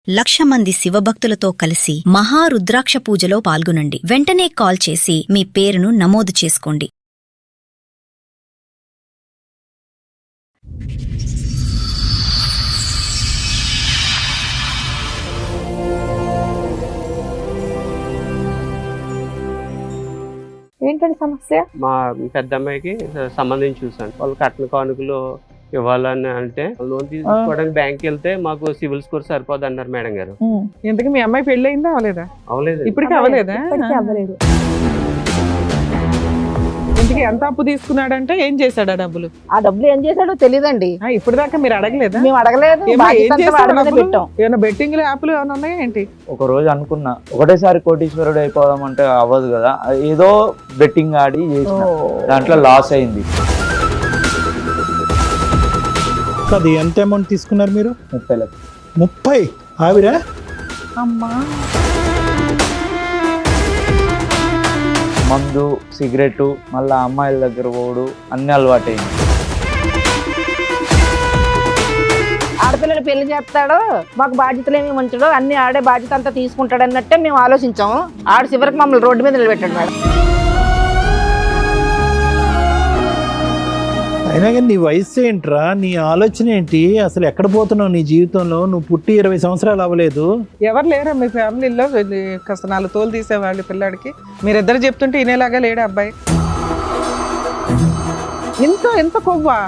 1,00,000 మంది శివభక్తులతో కలిసి మహారుద్రాక్ష పూజలో పాల్గొనండి. వెంటనే కాల్ చేసి మీ పేరును నమోదు చేసుకోండి. ఏంటండి సమస్య? మా పెద్ద అమ్మాయికి సంబంధించి చూసాను. వాళ్ళు కట్న కానుకలు ఇవ్వాలని అంటే లోన్ తీసుకోవడానికి బ్యాంక్ వెళ్తే మాకు సివిల్ స్కోర్ సరిపోదు అన్నారు మేడం గారు. ఇంతకీ మీ అమ్మాయి పెళ్లి అయిందా అవలేదా? అవలేదు. ఇప్పటికీ అవలేదా? అవ్వలేదు. ఇంతకీ ఎంత అప్పు తీసుకున్నాడంటే ఏం చేశాడు ఆ డబ్బులు? ఆ డబ్బులు ఏం చేశాడో తెలియదండి. ఇప్పుడు దాకా మీరు అడగలేదా? మేము అడగలేదు. ఏం బాధ్యత అంతా చేశాడు వాడి మీద డబ్బులు? పెట్టాం. ఏమైనా బెట్టింగ్లు యాప్లు ఏమైనా ఉన్నాయా ఏంటి? ఒక రోజు అనుకున్నా ఒకటేసారి కోటీశ్వరుడు అయిపోదాం అంటే అవ్వదు కదా, ఏదో బెట్టింగ్ ఆడి చేసిన దాంట్లో లాస్ అయింది. అది ఎంత అమౌంట్ తీసుకున్నారు మీరు? 30 లక్షలు. 30? ఆవిరా? అమ్మా మందు, సిగరెట్, మళ్ళీ అమ్మాయిల దగ్గర పోడు అన్ని అలవాటైంది. ఆడపిల్లలు పెళ్లి చేస్తాడు, మాకు బాధ్యతలు ఏమి ఉంచడు, అన్ని ఆడే బాధ్యత అంతా తీసుకుంటాడు అన్నట్టే మేము ఆలోచించాము. ఆడ చివరికి మమ్మల్ని రోడ్డు మీద నిలబెట్టాడు మేడం. అయినా కానీ నీ వయసు ఏంట్రా, నీ ఆలోచన ఏంటి, అసలు ఎక్కడ పోతున్నావు నీ జీవితంలో? నువ్వు పుట్టి 20 సంవత్సరాలు అవ్వలేదు. ఎవరు లేరా మీ ఫ్యామిలీలో కాస్త 4 తోలు తీసేవాళ్ళు పిల్లాడికి? మీరిద్దరు చెప్తుంటే వినేలాగా లేడా అబ్బాయి? ఎంత కొవ్వా?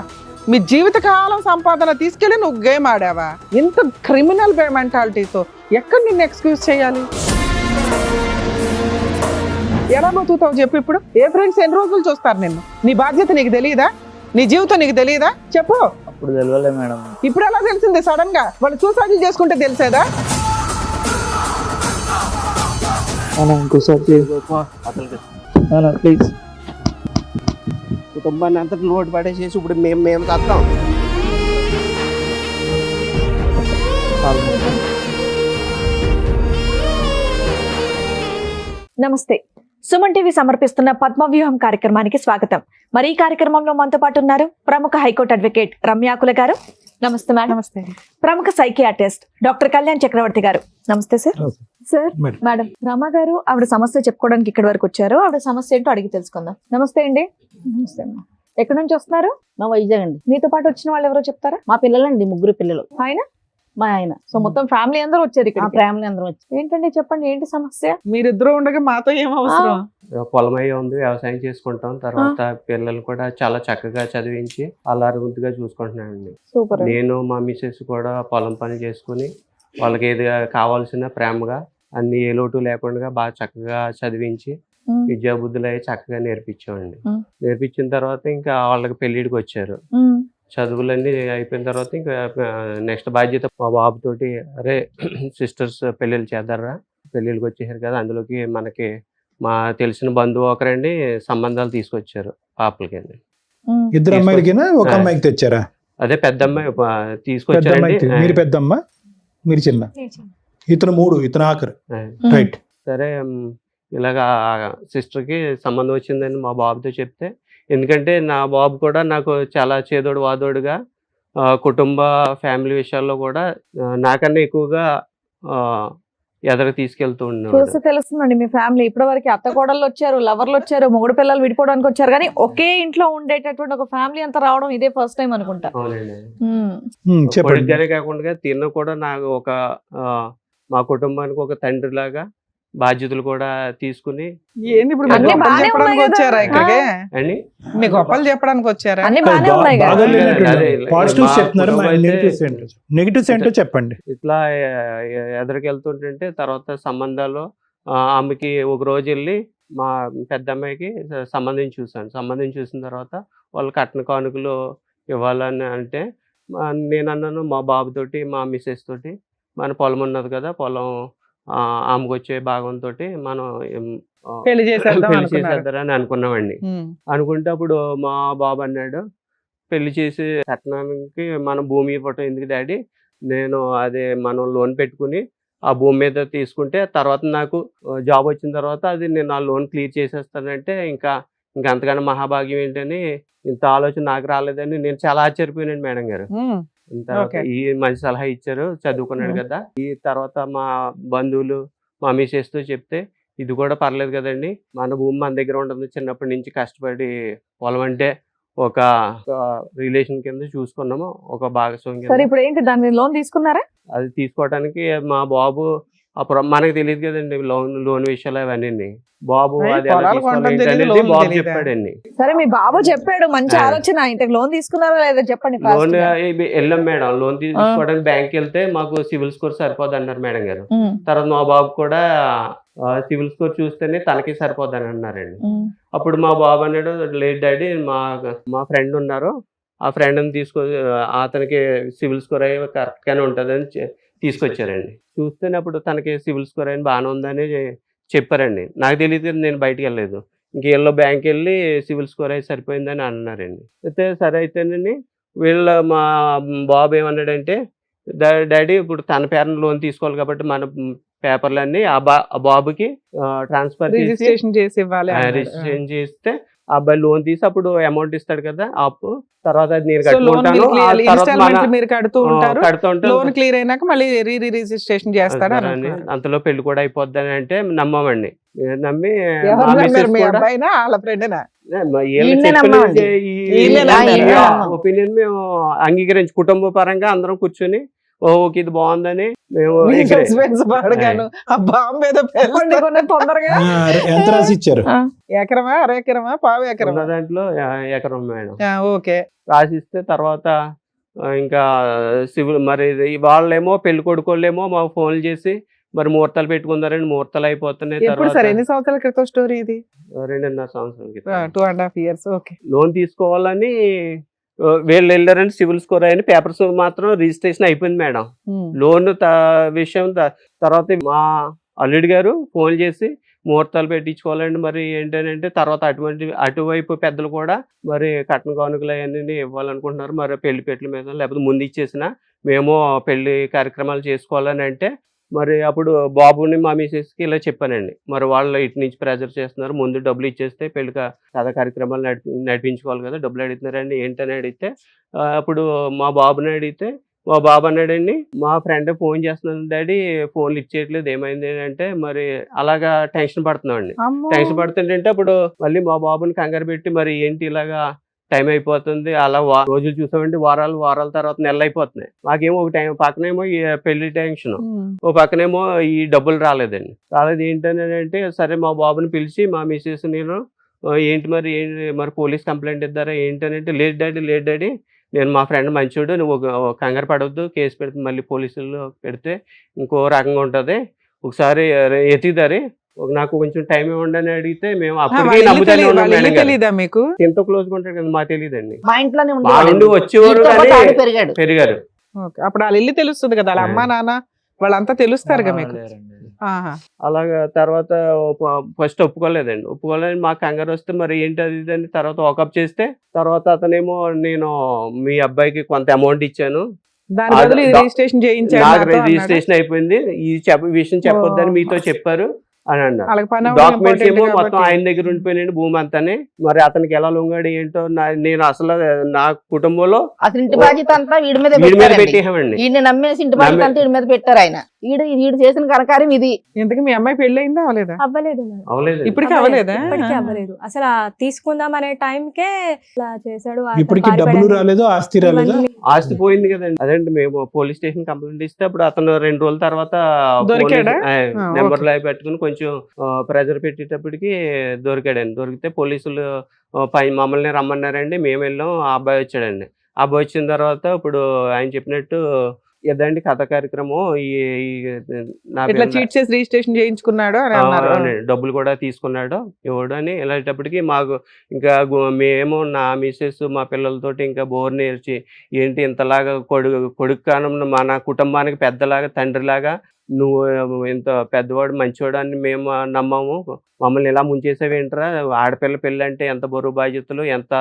మీ జీవితకాలం సంపాదన తీసుకెళ్ళి నువ్వు గేమ్ ఆడావా? ఇంత క్రిమినల్ మెంటాలిటీతో ఎక్కడ నిన్ను ఎక్స్క్యూజ్ చేయాలి? ఎలా బతుకుతావు చెప్పు? ఇప్పుడు ఏ ఫ్రెండ్స్ ఎన్ని రోజులు చూస్తారు నిన్ను? నీ బాధ్యత నీకు తెలియదా? నీ జీవితం నీకు తెలియదా? చెప్పు. అప్పుడు తెలియలే మేడం. ఇప్పుడు ఎలా తెలిసింది సడన్ గా? వాళ్ళు సూసైడ్ చేసుకుంటే తెలిసేదా? ఇంకోసారి ప్లీజ్. కుటుంబాన్ని అంతా నోటు పడేసేసి ఇప్పుడు మేము కద్దాం. నమస్తే. సుమన్ టీవీ సమర్పిస్తున్న పద్మవ్యూహం కార్యక్రమానికి స్వాగతం. మరి ఈ కార్యక్రమంలో మనతో పాటు ఉన్నారు ప్రముఖ హైకోర్టు అడ్వకేట్ రమ్యాకుల గారు. నమస్తే మేడం. నమస్తే. ప్రముఖ సైకియాట్రిస్ట్ డాక్టర్ కళ్యాణ్ చక్రవర్తి గారు. నమస్తే సార్. సార్ మేడం రమ గారు ఆవిడ సమస్య చెప్పుకోవడానికి ఇక్కడి వరకు వచ్చారు. ఆవిడ సమస్య ఏంటో అడిగి తెలుసుకుందాం. నమస్తే అండి. నమస్తే అమ్మా. ఎక్కడి నుంచి వస్తున్నారు? మా వైజాగ్ అండి. మీతో పాటు వచ్చిన వాళ్ళు ఎవరో చెప్తారా? మా పిల్లలండి, 3 పిల్లలు. ఆయన మా ఆయన. సో మొత్తం ఫ్యామిలీ అందరూ వచ్చారు ఇక్కడ. ఫ్యామిలీ అందరం వచ్చి. ఏంటండి చెప్పండి, ఏంటి సమస్య? మీరిద్దరు ఉండగా మాతో ఏం అవసరం? పొలమయ్య ఉంది, వ్యవసాయం చేసుకుంటాం. తర్వాత పిల్లలు కూడా చాలా చక్కగా చదివించి అల్లారుముద్దుగా చూసుకుంటున్నానండి. సూపర్. నేను మా మిసెస్ కూడా పొలం పని చేసుకుని వాళ్ళకి ఏది కావాల్సిన ప్రేమగా అన్ని ఏ లోటు లేకుండా బాగా చక్కగా చదివించి విద్యా బుద్ధులు అవి చక్కగా నేర్పించామండి. నేర్పించిన తర్వాత ఇంకా వాళ్ళకి పెళ్లిడికి వచ్చారు. చదువులన్నీ అయిపోయిన తర్వాత ఇంకా నెక్స్ట్ బాధ్యత మా బాబుతోటి, అరే సిస్టర్స్ పెళ్ళిళ్ళు చేద్దారా, పెళ్ళిళ్ళకి వచ్చేసారు కదా, అందులోకి మనకి మా తెలిసిన బంధువు ఒకరండి సంబంధాలు తీసుకొచ్చారు పాపలకి. ఇద్దరు అమ్మాయిలకినా ఒక అమ్మాయికి తెచ్చారా? అదే పెద్ద అమ్మాయి తీసుకొచ్చారండి. మీరు పెద్దమ్మ, మీరు చిన్న, ఇతను 3, ఇతను ఆఖరు. రైట్. సరే ఇలాగా సిస్టర్కి సంబంధం వచ్చిందని మా బాబుతో చెప్తే, ఎందుకంటే నా బాబు కూడా నాకు చాలా చేదోడు వాదోడుగా కుటుంబ ఫ్యామిలీ విషయాల్లో కూడా నాకన్నా ఎక్కువగా ఎదరికి తీసుకెళ్తూ ఉన్నాడు. చూసి తెలుస్తుందండి మీ ఫ్యామిలీ. ఇప్పటి వరకు అత్త కోడళ్ళు వచ్చారు, లవర్లు వచ్చారు, మొగుడు పిల్లలు విడిపోవడానికి వచ్చారు, కానీ ఒకే ఇంట్లో ఉండేటటువంటి ఒక ఫ్యామిలీ అంతా రావడం ఇదే ఫస్ట్ టైం అనుకుంటా. అవునండి. కొడుకుగానే కాకుండా తిన్న కూడా నాకు ఒక మా కుటుంబానికి ఒక తండ్రి లాగా బాధ్యతలు కూడా తీసుకుని. ఏంది ఇప్పుడు మీకు గొప్పలు చెప్పడానికి వచ్చారా ఇక్కడికి? అని మీకు గొప్పలు చెప్పడానికి వచ్చారా? అన్ని బాగానే ఉన్నాయి కదా. పాజిటివ్స్ చెప్తున్నారు, నెగిటివ్స్ ఏంటో చెప్పండి. ఇట్లా ఎదరికి వెళ్తుంటే తర్వాత సంబంధాలు ఆమెకి ఒక రోజు వెళ్ళి మా పెద్ద అమ్మాయికి సంబంధం చూసిన తర్వాత వాళ్ళు కట్న కానుకలు ఇవ్వాలని అంటే నేను అన్నాను మా బాబుతోటి, మా మిస్సెస్ తోటి, మన పొలం ఉన్నది కదా, పొలం ఆమెకు వచ్చే భాగంతో మనం పెళ్లి చేసేద్దారని అనుకున్నామండి. అనుకుంటే అప్పుడు మా బాబు అన్నాడు, పెళ్లి చేసి కట్నానికి మనం భూమి ఇవ్వటం ఎందుకు డాడీ, నేను అదే మనం లోన్ పెట్టుకుని ఆ భూమి మీద తీసుకుంటే తర్వాత నాకు జాబ్ వచ్చిన తర్వాత అది నేను ఆ లోన్ క్లియర్ చేసేస్తానంటే ఇంకా అంతకన్నా మహాభాగ్యం ఏంటని, ఇంత ఆలోచన నాకు రాలేదని నేను చాలా ఆశ్చర్యపోయానండి మేడం గారు. తర్వాత Okay. ఈ మంచి సలహా ఇచ్చారు, చదువుకున్నాడు కదా. ఈ తర్వాత మా బంధువులు మా మిసెస్ తో చెప్తే ఇది కూడా పర్లేదు కదండి, మన భూమి మన దగ్గర ఉంటుంది, చిన్నప్పటి నుంచి కష్టపడి పొలం అంటే ఒక రిలేషన్ కింద చూసుకున్నాము, ఒక భాగస్వామి సరే కింద. ఇప్పుడు ఏంటి దాని మీద లోన్ తీసుకున్నారా? అది తీసుకోవడానికి మా బాబు అప్పుడు మనకు తెలియదు కదండి లోన్ విషయాలు అవన్నీ. బాబు ఏయ్, అది ఎలా పొలాలు తీసుకోవాలి కొనడం ఏంటి తెలీదు, అనేది లోన్లు బాబు తెలీదా? చెప్పాడండి. సరే మీ బాబు చెప్పాడు, మంచి ఆ. ఆలోచన. ఇంతకు లోన్ తీసుకున్నారా లేదా చెప్పండి fast లోన్ గా. వెళ్ళాం మేడం, లోన్ తీసుకోవడానికి బ్యాంక్ వెళ్తే మాకు సివిల్ స్కోర్ సరిపోదు అన్నారు మేడం గారు. తర్వాత మా బాబు కూడా సివిల్ స్కోర్ చూస్తేనే తనకి సరిపోద్ది అని అన్నారండి. అప్పుడు మా బాబు అన్నాడు, లేదు డాడీ, మా ఫ్రెండ్ ఉన్నారు, ఆ ఫ్రెండ్ని అతనికి సివిల్ స్కోర్ అయ్యి కరెక్ట్ గానే ఉంటుందని తీసుకొచ్చారండి. చూస్తేనే అప్పుడు తనకి సివిల్ స్కోర్ అయిన బాగానే ఉందని చెప్పారండి. నాకు తెలియదు, నేను బయటికి వెళ్ళలేదు. ఇంకేళ్ళలో బ్యాంక్ వెళ్ళి సివిల్ స్కోర్ అయి సరిపోయిందని అన్నారండి. అయితే సరే అయితేనండి, మా బాబు ఏమన్నాడంటే, డాడీ ఇప్పుడు తన పేరున లోన్ తీసుకోవాలి కాబట్టి మన పేపర్లన్నీ ఆ బాబుకి ట్రాన్స్ఫర్ చేసి రిజిస్ట్రేషన్ చేసి ఇవ్వాలి అన్నారు. రిజిస్ట్రేషన్ చేస్తే ఆ అబ్బాయి లోన్ తీసి అప్పుడు అమౌంట్ ఇస్తాడు కదా అప్పు, తర్వాత అది నేను సో లోన్ కట్టుకుంటాను, ఆ తర్వాత ఇన్స్టాల్మెంట్ మీరు కడుతూ ఉంటారు, కడుతూ ఉంటాను. లోన్ క్లియర్ అయినాక మళ్ళీ రిజిస్ట్రేషన్ చేస్తాడు సరే అని అనుకున్నారు. అంతలో పెళ్లి కూడా అయిపోద్ది అని అంటే నమ్మమండి. నమ్మి ఎవరు మా నమ్మారు? మిస్సెస్ మీ కూడా అబ్బాయినా వాళ్ళ ఫ్రెండేనా? ఈయన్నే నమ్మామండి. ఈయన్నే నమ్మారా? ఒపీనియన్ మేము అంగీకరించి కుటుంబ పరంగా అందరం కూర్చొని ఓకే ఇది బాగుందని మేము మీ agree. suspense పాడగాను. ఆ బాంబు ఏదో కొన్ని కొన్ని తొందరగా ఎంత రాసి ఇచ్చారు? ఎకరమా, అర ఎకరమా, పావు ఉన్న ఎకరమా? దాంట్లో ఎకరం మేడం ఓకే. రాసిస్తే తర్వాత ఇంకా సివిల్ మరి వాళ్ళేమో పెళ్లి కొడుకోళ్ళేమో మాకు ఫోన్లు చేసి మరి ముహూర్తాలు పెట్టుకున్నారండి, ముహూర్తాలు అయిపోతున్నాయి. ఎప్పుడు తర్వాత సార్, ఎన్ని సంవత్సరాల క్రితం స్టోరీ ఇది? 2.5 సంవత్సరాల క్రితం 2.5 years. ఓకే. లోన్ తీసుకోవాలని వీళ్ళు వెళ్ళారండి, సివిల్ స్కోర్ అయిన పేపర్స్ మాత్రం రిజిస్ట్రేషన్ అయిపోయింది మేడం. లోన్ విషయం తర్వాత మా అల్లుడి గారు ఫోన్ చేసి ముహూర్తాలు పెట్టించుకోవాలండి, మరి ఏంటంటే తర్వాత అటువైపు పెద్దలు కూడా మరి కట్న కానుకలు అవన్నీ ఇవ్వాలనుకుంటున్నారు, మరి పెళ్లి పెట్ల మీద లేకపోతే ముందు ఇచ్చేసిన మేము పెళ్లి కార్యక్రమాలు చేసుకోవాలని అంటే, మరి అప్పుడు బాబుని మా మిసెస్కి ఇలా చెప్పానండి. మరి వాళ్ళు ఇటు నుంచి ప్రెజర్ చేస్తున్నారు, ముందు డబ్బులు ఇచ్చేస్తే పెళ్లి కథ కార్యక్రమాలు నడిపించుకోవాలి కదా, డబ్బులు అడుగుతున్నారండి ఏంటని అడిగితే, అప్పుడు మా బాబుని అడిగితే మా బాబు అన్నాడండి, మా ఫ్రెండ్ ఫోన్ చేస్తున్నాను డాడీ, ఫోన్లు ఇచ్చేయట్లేదు, ఏమైంది అంటే మరి అలాగా టెన్షన్ పడుతున్నామండి. టెన్షన్ పడుతుంటే అప్పుడు మళ్ళీ మా బాబుని కంగారు పెట్టి, మరి ఏంటి ఇలాగా టైం అయిపోతుంది, అలా రోజులు చూసామండి, వారాల తర్వాత నెలలు అయిపోతున్నాయి. మాకేమో ఒక టైం పక్కనేమో ఈ పెళ్లి టెన్షన్, ఓ పక్కనేమో ఈ డబ్బులు రాలేదు ఏంటని అంటే, సరే మా బాబుని పిలిచి మా మిసెస్ నేను ఏంటి మరి పోలీస్ కంప్లైంట్ ఇద్దారా ఏంటనంటే, లేదు డాడీ నేను మా ఫ్రెండ్ మంచోడు, నువ్వు కంగారు పడవద్దు, కేసు పెడితే మళ్ళీ పోలీసులు పెడితే ఇంకో రకంగా ఉంటుంది, ఒకసారి ఎతిదారి నాకు కొంచెం టైం ఇవ్వండి అని అడిగితే మేము అప్పటికే నమ్ముతానే ఉన్నాం మేడం గారు. తెలీదా మీకు? ఎంతో క్లోజ్ గా ఉంటాడు కదా, మాకు తెలియదండి. మా ఇంట్లోనే మా నుండి వచ్చేవారు వీటితో పాటు కానీ ఆడు పెరిగాడు. పెరిగారు. ఓకే. అప్పుడు వాళ్ళ ఇల్లు తెలుస్తుంది కదా, వాళ్ళ అమ్మా నాన్న వాళ్ళంతా తెలుస్తారుగా మీకు. ఆహా. అలాగా తర్వాత ఫస్ట్ ఒప్పుకోలేదండి. మాకు కంగారు వస్తే మరి ఏంటి అది ఇది అని తర్వాత వాకప్ చేస్తే, తర్వాత అతనేమో నేను మీ అబ్బాయికి కొంత అమౌంట్ ఇచ్చాను, దాని బదులు ఇది రిజిస్ట్రేషన్ చేయించాడు నాకు నాతో అన్నాడా? రిజిస్ట్రేషన్ అయిపోయింది, ఈ విషయం చెప్పొద్దని మీతో చెప్పారు అని అన్నారు. వాళ్ళకి పని అవ్వడం డాక్యుమెంట్స్ important ఏమో మొత్తం కాబట్టి. ఆయన దగ్గర ఉండిపోయినండి భూమి అంతానే. మరి అతనికి ఎలా లొంగాడు ఏంటో నేను అసలు నా కుటుంబంలో అసలు ఇంటి బాధ్యత అంతా వీడి మీద వీడి మీద పెట్టారండి. పెట్టేసామండి. వీడిని నమ్మేసి ఇంటి బాధ్యత అంతా వీడి మీద పెట్టారు ఆయన. వీడు చేసిన కనకార్యం ఇది. ఇంతకీ మీ అమ్మాయి పెళ్లి అయిందా అవలేదా? అవ్వలేదు మేడం. అవలేదు. ఇప్పటికీ అవలేదా? ఇప్పటికీ అవ్వలేదు. అసలు ఆ తీసుకుందాం అనే టైంకే ఇలా చేశాడు. ఆ ఇప్పటికి పారిపోయాడు. డబ్బులు రాలేదు, ఆస్తి రాలేదు. ఇవన్నీ ఆస్తి పోయింది కదండి. అదేంటి మేము పోలీస్ స్టేషన్ కంప్లైంట్ ఇస్తే అప్పుడు అతను 2 రోజుల తర్వాత దొరికాడా? నెంబర్ లో పెట్టుకుని కొంచెం ప్రెజర్ పెట్టేటప్పటికి దొరికాడండి. దొరికితే పోలీసులు మమ్మల్ని రమ్మన్నారండి, మేము వెళ్ళాం. ఆ అబ్బాయి వచ్చాడండి. ఆ అబ్బాయి వచ్చిన తర్వాత ఇప్పుడు ఆయన చెప్పినట్టు ఏదండి కథ కార్యక్రమం నా ఇట్లా చీట్ చేసి రిజిస్ట్రేషన్ చేయించుకున్నాడు అని అన్నారు. డబ్బులు కూడా తీసుకున్నాడు ఇవ్వడు అని వెళ్ళేటప్పటికి మాకు ఇంకా మేము నా మిసెస్ మా పిల్లలతోటి ఇంకా బోర్ నేర్చి ఏంటి ఇంతలాగా కొడుకు కానం మన కుటుంబానికి పెద్దలాగా తండ్రిలాగా నువ్వు ఇంత పెద్దవాడు మంచివాడు అని మేము నమ్మాము, మమ్మల్ని ఇలా ముంచేసావేంట్రా, ఆడపిల్ల పెళ్ళి అంటే ఎంత బరువు బాధ్యతలు, ఎంత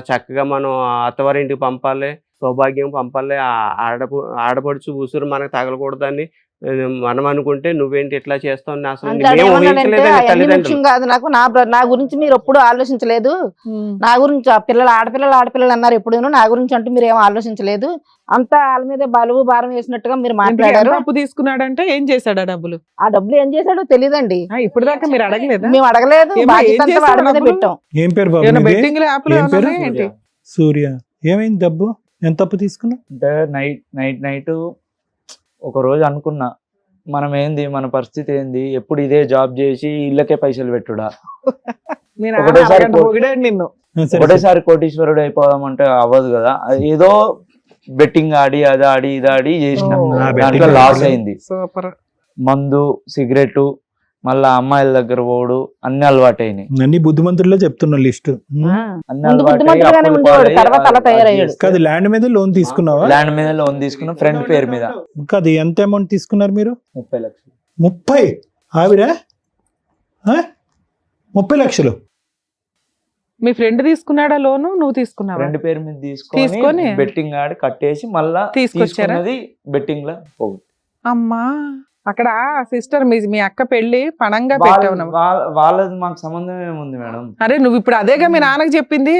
చక్కగా మనం అత్తవారింటికి పంపాలి, సౌభాగ్యం పంపాలి, ఆడపడుచు ఉసురు మనకు తగలకూడదని మనం అనుకుంటే నువ్వేంటి ఇట్లా చేస్తావు అని అసలు అంటే మేము అదేమన్నాడంటే ఊహించలేదండి అవన్నీ ముఖ్యం తల్లిదండ్రులు. కాదు నాకు, నా గురించి మీరు ఎప్పుడు ఆలోచించలేదు, నా గురించి ఆ ఆడపిల్లలు అన్నారు ఎప్పుడూను, నా గురించి అంటూ మీరు ఏం ఆలోచించలేదు, అంతా వాళ్ళ మీద బలువు భారం వేసినట్టుగా మీరు మాట్లాడారు. అప్పు తీసుకున్నాడంటే ఏం చేశాడు ఆ డబ్బులు? ఆ డబ్బులు ఏం చేశాడో తెలియదండి, ఇప్పుడు దాకా మీరు అడగలేదా? మేము అడగలేదు, ఏం బాధ్యత అంతా చేశాడు వాడి మీద డబ్బులు? పెట్టాం. ఏం పేరు బాబు ఏమైనా నీది? బెట్టింగ్ యాప్లు ఏం పేరు? ఏంటి? సూర్య. ఏమైంది డబ్బు? ఎంత అప్పు తీసుకున్నావు? అంటే నైట్ ఒక రోజు అనుకున్నా, మనం ఏంది, మన పరిస్థితి ఏంది, ఎప్పుడు ఇదే జాబ్ చేసి ఇళ్ళకే పైసలు పెట్టుడా, మీ నాన్న ఒకటేసారి అరగంట పొగిడాడు నిన్ను. సరే, ఒకటేసారి కోటీశ్వరుడు అయిపోదాం అంటే అవ్వదు కదా. ఏదో బెట్టింగ్ ఆడి అది ఆడి ఇది ఆడి చేసినాం, ఓ. దాంట్లో లాస్ అయింది. సూపర్. మందు, సిగరెట్, మళ్ళా అమ్మాయిల దగ్గర పోడు, అన్ని అలవాటైనాయి. అన్ని బుద్ధిమంతుల్లో చెప్తున్నా లిస్ట్. అన్ని ముందు అలవాటై బుద్ధిమంతుడుగానే అప్పులు ఉండేవాడు, పాలై తర్వాత అలా అది తయారయ్యాడు. చేసి కాదు, ల్యాండ్ మీద లోన్ తీసుకున్నావా? ల్యాండ్ మీద లోన్ తీసుకున్నాం, ఫ్రెండ్ పేరు మీద. కాదు, ఎంత అమౌంట్ తీసుకున్నారు మీరు? 30 లక్షలు. 30? ఆవిడ 30 లక్షలు? మీ ఫ్రెండ్ తీసుకున్నాడా లోను, నువ్వు తీసుకున్నావా? ఫ్రెండ్ పేరు మీద తీసుకొని తీసుకొని బెట్టింగ్ ఆడి కట్టేసి మళ్ళా తీసుకొచ్చారా? తీసుకున్నది బెట్టింగ్ లా పోగు. అమ్మా, అక్కడ సిస్టర్ మీ అక్క పెళ్లి పణంగా పెట్టావు నువ్వు. వాళ్ళది మాకు సంబంధం ఏముంది మేడం? అరే నువ్వు ఇప్పుడు అదేగా మీ నాన్నకి చెప్పింది,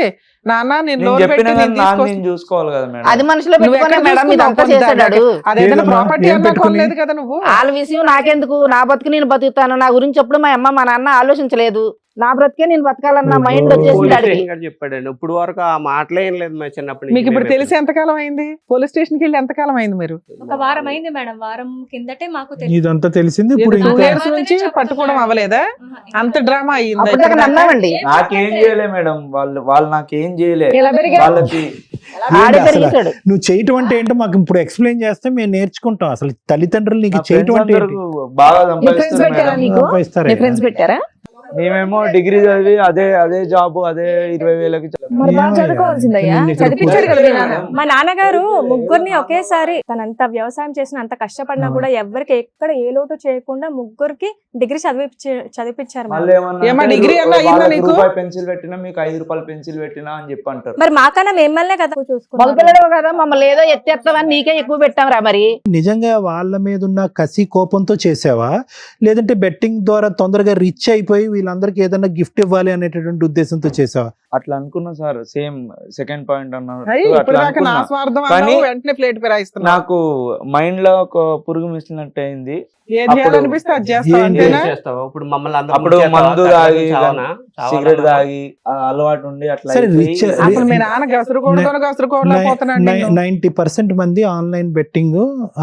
నాన్న నేను నేను లోన్ చెప్పిన పెట్టి కానీ నేను నాకు తీసుకొస్తా. నేను చూసుకోవాలి కదా మేడం. అది మనసులో నువ్వు పెట్టుకునే ఎక్కడ మేడం ఇదంతా చూసుకున్నావు చేశాడు. అదేదైనా ఏదమ్మా? ప్రాపర్టీ ఏం అన్నా పెట్టుకుని? కొనలేదు కదా నువ్వు. వాళ్ళ విషయం నాకెందుకు, నా బతుకు నేను బతుకుతాను, నా గురించి ఎప్పుడు మా అమ్మ మా నాన్న ఆలోచించలేదు, నా బ్రతికే నేను బతకాలన్న మైండ్ వచ్చేసింది పోలీస్ అడిగి. స్టేషన్ గారు చెప్పాడండి, ఇప్పుడు వరకు ఆ మాటలే ఏం లేదు మా చిన్నప్పటి మీకు ఇప్పుడు నుంచి తెలిసి ఎంతకాలం అయింది? పోలీస్ స్టేషన్ కి వెళ్ళి ఎంతకాలం అయింది మీరు? ఒక వారం అయింది మేడం, వారం కిందటే మాకు ఇదంతా తెలిసింది ఇప్పుడు. 2 ఇంకా years నుంచి పట్టుకోవడం అవ్వలేదా? అంత డ్రామా అయ్యింది. అప్పటిదాకా నమ్మామండి, నాకేం చేయలే మేడం, వాళ్ళు నాకేం చేయలే. ఎలా పెరిగారు? వాళ్ళకి ఆడే అసలు పెరిగాడు. నువ్వు చేయటం అంటే ఏంటో మాకు ఇప్పుడు ఎక్స్ప్లెయిన్ చేస్తే మేము నేర్చుకుంటాం. అసలు తల్లిదండ్రులు నీకు నా చేయటం friends అంటే ఏంటి? అందరూ బాగా ఫ్రెండ్స్ సంపాదిస్తారు పెట్టారా మేడం. నీకు? సంపాదిస్తారా? నీ ఫ్రెండ్స్ పెట్టారా? మేమేమో డిగ్రీ చదివి అదే జాబ్, అదే 20,000కి మరి బాగా ఏమయ్యా? చదువుకోవాల్సిందయ్యా, నిన్ను ఇక్కడ చదివించాడు కదా మీ నాన్న. మా నాన్నగారు ముగ్గురిని ఒకేసారి తనంత వ్యవసాయం చేసిన అంత కష్టపడినా కూడా ఎవరికి ఎక్కడ ఏ లోటు చేయకుండా ముగ్గురికి డిగ్రీ చదివిపించారు మళ్ళీ మేడం. ఏమా ఏమన్నా డిగ్రీ అన్నా అయ్యిందా నీకు? పెన్సిల్ పెట్టినా మీకు 5 రూపాయలు పెన్సిల్ పెట్టినా అని చెప్పి అంటారు. మరి మాకన్నా మిమ్మల్నే కదా చూసుకున్నారు. మగపిల్లడు కదా, మమ్మల్ని ఏదో ఎత్తేస్తామని నీకే ఎక్కువ పెట్టాంరా మరి. నిజంగా వాళ్ళ మీద ఉన్న కసి కోపంతో చేసావా, లేదంటే బెట్టింగ్ ద్వారా తొందరగా రిచ్ అయిపోయి వీళ్ళందరికీ ఏదైనా గిఫ్ట్ ఇవ్వాలి అనేటటువంటి ఉద్దేశంతో చేసావా? అట్లా అనుకున్నా సార్, సేమ్ సెకండ్ పాయింట్ అన్నారు. ఇప్పుడు అట్లా దాకా నా అనుకున్నా. స్వార్థం కానీ అన్నావు, వెంటనే ప్లేట్ పెరాయిస్తున్నావు. నాకు మైండ్ లో ఒక పురుగు మిసిలినట్టు అయింది. ఏం చేయాలనిపిస్తే అది చేస్తావు ఏం అంతేనా? చేస్తావా ఇప్పుడు మమ్మల్ని అందరూ అప్పుడు ముంచేస్తావా? మందు తాగి చావనా? సిగరెట్ చావాలన్నా? తాగి ఆ అలవాటు ఉండి అట్లా సరే, అయిపోయి రిచ్ అసలు మీ నాన్న గసరుకోవడం 90% మంది ఆన్లైన్ బెట్టింగ్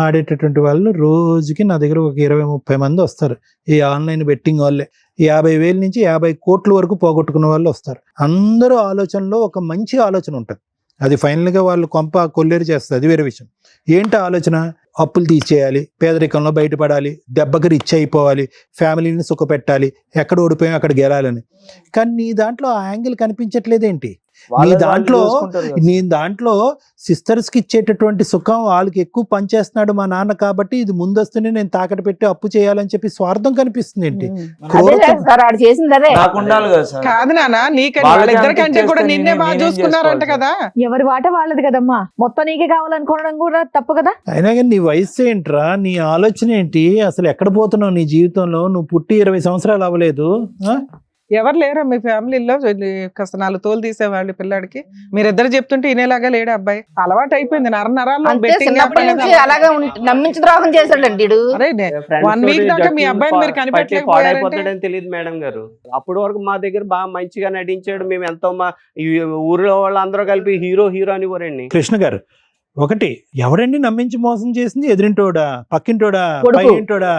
ఆడేటటువంటి వాళ్ళు రోజుకి నా దగ్గర ఒక 20-30 మంది వస్తారు. ఈ ఆన్లైన్ బెట్టింగ్ వాళ్ళే 50,000 నుంచి 50 కోట్ల వరకు పోగొట్టుకున్న వాళ్ళు వస్తారు. అందరూ ఆలోచనలో ఒక మంచి ఆలోచన ఉంటుంది, అది ఫైనల్గా వాళ్ళు కొంప కొల్లేరు చేస్తుంది, అది వేరే విషయం. ఏంటి ఆలోచన? అప్పులు తీర్చేయాలి, పేదరికంలో బయటపడాలి, దెబ్బకి రిచ్ అయిపోవాలి, ఫ్యామిలీని సుఖపెట్టాలి, ఎక్కడ ఓడిపోయాం అక్కడ గెలాలని. కానీ నీ దాంట్లో ఆ యాంగిల్ కనిపించట్లేదేంటి? నీ దాంట్లో సిస్టర్స్ కి ఇచ్చేటటువంటి సుఖం వాళ్ళకి ఎక్కువ పనిచేస్తున్నాడు మా నాన్న, కాబట్టి ఇది ముందస్తునే నేను తాకట్టు పెట్టి అప్పు చేయాలని చెప్పి స్వార్థం కనిపిస్తుంది ఏంటి? అదే చేస్తారు, ఆడు చేసింది అదే. నాకు ఉండాలి కదా సార్. కాదు నాన్న, నీకంటే వాళ్ళకి వాళ్ళిద్దరికంటే కూడా అంత నిన్నే బాగా నేనేం చూసుకున్నారంట చేసుకోవాలి కదా. ఎవరి వాట వాళ్ళది కదమ్మా, మొత్తం నీకే కావాలనుకోవడం కూడా తప్పు కదా. అయినా కానీ నీ వయసు ఏంట్రా, నీ ఆలోచన ఏంటి, అసలు ఎక్కడ పోతున్నావు నీ జీవితంలో? నువ్వు పుట్టి 20 సంవత్సరాలు అవ్వలేదు. ఎవరు లేరా మీ ఫ్యామిలీలో కాస్త 4 తోలు తీసేవాళ్ళు పిల్లాడికి? మీరిద్దరు చెప్తుంటే ఇనేలాగా లేడు అబ్బాయి, అలవాటు అయిపోయింది నరాల్లో అంతే, betting చిన్నప్పటి యాప్ నుంచి అనేది. అలాగే నమ్మించి ద్రోహం చేశాడండి వీడు. అరే Friends 1 week తోటి దాకా మీ జట్టులు అబ్బాయిని మీరు పట్టి కనిపెట్టలేకపోయారంటే పాడైపోతాడని తెలియదు మేడం గారు. అప్పటి వరకు మా దగ్గర బాగా మంచిగా నటించాడు, మేము ఎంతో మా ఈ ఊర్లో వాళ్ళందరూ కలిపి హీరో అని కోరండి. కృష్ణ గారు, ఒకటి, ఎవడండి నమ్మించి మోసం చేసింది? ఎదురింటోడా, పక్కింటోడా, కొడుకు. పైంటోడా?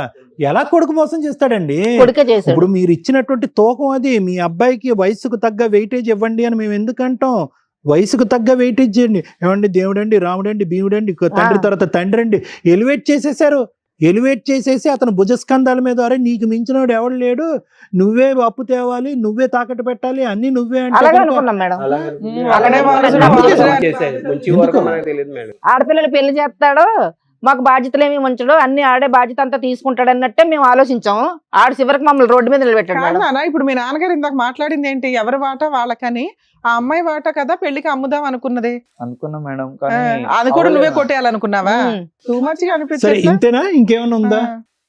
ఎలా కొడుకు మోసం చేస్తాడండి? కొడుకే చేశాడు. ఇప్పుడు మీరు ఇచ్చినటువంటి తూకం అది, మీ అబ్బాయికి వయసుకు తగ్గ వెయిటేజ్ ఇవ్వండి అని మేము ఎందుకంటాం? వయసుకు తగ్గ వెయిటేజ్ చేయండి. ఏమండి, దేవుడండి, రాముడండి, భీముడండి, తండ్రి తర్వాత తండ్రి అండి, ఎలివేట్ చేసేసారు. ఎలివేట్ చేసేసి అతను భుజస్కంధాల మీద, అరే నీకు మించినోడు ఎవడు లేడు, నువ్వే అప్పు తేవాలి, నువ్వే తాకట్టు పెట్టాలి, అన్ని నువ్వే అంటే అలాగే కనుక అనుకున్నాం మేడం. అలానే వాళ్ళు నమ్మించేసాడు. చేసేది ముంచి వరకు మనకు తెలియదు మేడం. ఆడపిల్లలు పెళ్లి చేస్తాడు, మాకు బాధ్యతలు ఏమి ఉంచడు, అన్ని ఆడే బాధ్యత అంతా తీసుకుంటాడు అన్నట్టే మేము ఆలోచించాము. ఆడు చివరికి మమ్మల్ని రోడ్డు మీద నిలబెట్టాడు కాదు మేడం. నాన్న, ఇప్పుడు మీ నాన్నగారు ఇందాక మాట్లాడింది ఏంటి, ఎవరి వాటా వాళ్ళకని. ఆ అమ్మాయి వాటా కదా పెళ్లికి అమ్ముదాం అనుకున్నది. అనుకున్నా మేడం, ఆ, కానీ అది కూడా నువ్వే అవ్వలేదు. కొట్టేయాలనుకున్నావా? టూ మచ్ సరే అనిపించింది. ఇంతేనా, ఇంకేమైనా ఉందా?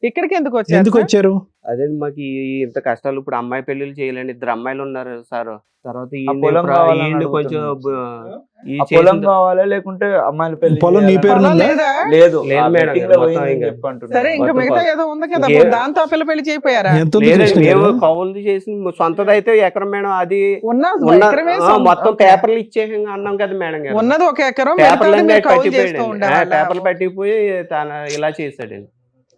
ఇక్కడికి ఎందుకు ఎందుకు వచ్చారు? వచ్చారు? అదే మాకు ఇంత కష్టాలు. ఇప్పుడు అమ్మాయి పెళ్లిళ్ళు చేయలేండి, 2 అమ్మాయిలు ఉన్నారు సార్. తర్వాత పొలం కావాలని ఈయన్ని కొంచెం అడుగుతున్నాను. ఈ ఆ పొలం చేసిన- కావాలా లేకుంటే అమ్మాయిల పెళ్లి పొలం నీ చేయాలా? పేరున పొలం ఉందా? లేదా? లేదు లేదు ఆ మేడం, betting లో మొత్తం పోయిందని ఇంకా. చెప్పంటున్నా. సరే ఇంకా మొత్తం మిగతా పొలం. ఏదో ఉంది కదా, ఇంకే- దాంతో ఆ పిల్ల పెళ్లి చేయిపోయారా? ఎంత ఉంది లేదు, కృష్ణ మేము గారు? కౌలు చేసి సొంతది అయితే ఎకరం మేడం. అది ఉన్నది ఉన్న- ఎకరమే ఆ, సొంత- మొత్తం ఓకే. పేపర్లు ఇచ్చేసి అన్నాం కదా మేడం గారు. ఉన్నది ఒక ఎకరం, పేపర్లు మిగతాది మీరు కౌలు పట్టిపోయాడు, చేస్తూ ఉండేవాళ్ళా? పేపర్లు పట్టిపోయి తన ఇలా చేసాడండి.